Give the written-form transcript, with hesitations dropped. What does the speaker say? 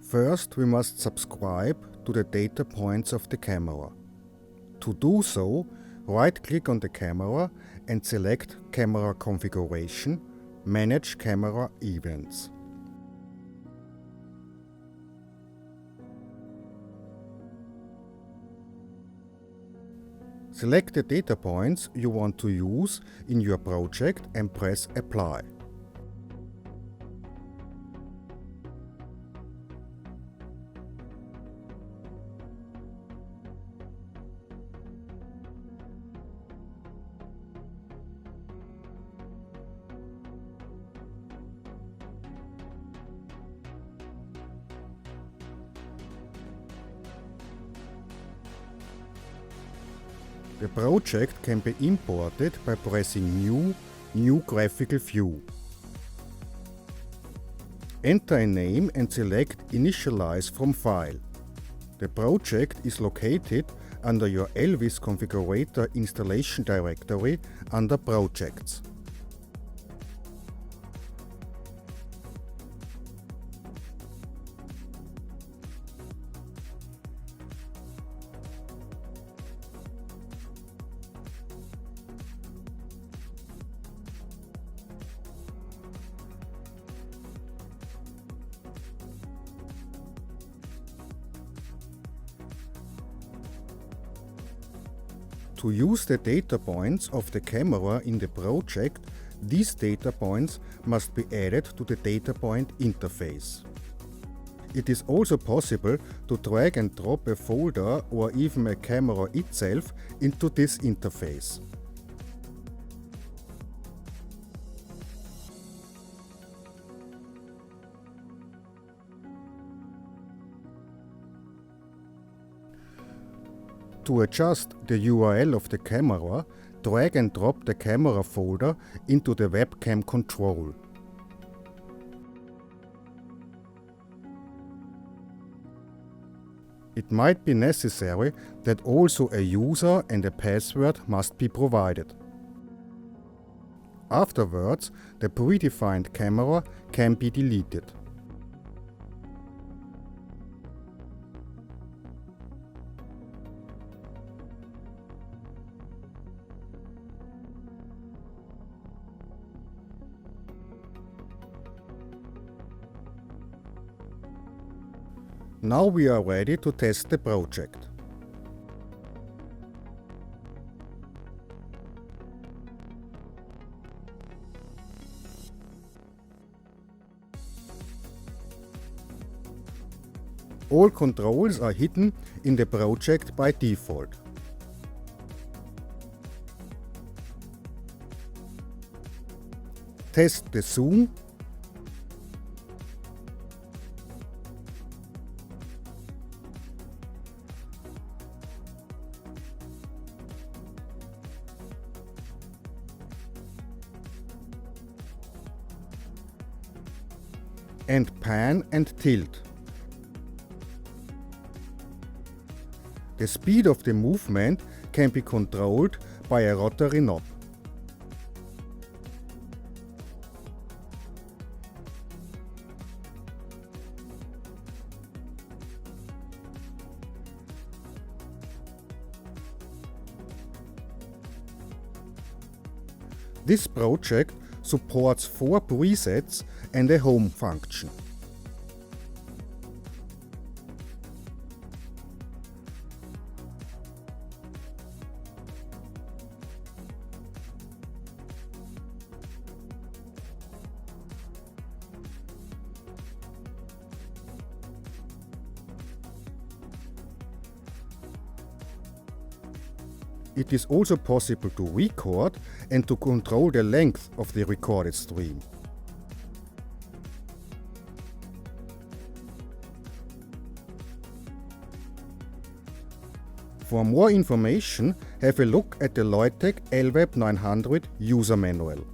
First, we must subscribe to the data points of the camera. To do so, right-click on the camera and select Camera Configuration, Manage Camera Events. Select the data points you want to use in your project and press Apply. The project can be imported by pressing New Graphical View. Enter a name and select Initialize from File. The project is located under your Elvis Configurator installation directory under Projects. To use the data points of the camera in the project, these data points must be added to the data point interface. It is also possible to drag and drop a folder or even a camera itself into this interface. To adjust the URL of the camera, drag and drop the camera folder into the webcam control. It might be necessary that also a user and a password must be provided. Afterwards, the predefined camera can be deleted. Now we are ready to test the project. All controls are hidden in the project by default. Test the zoom, and pan and tilt. The speed of the movement can be controlled by a rotary knob. This project supports 4 presets and a home function. It is also possible to record and to control the length of the recorded stream. For more information, have a look at the Leuchtec LWeb 900 user manual.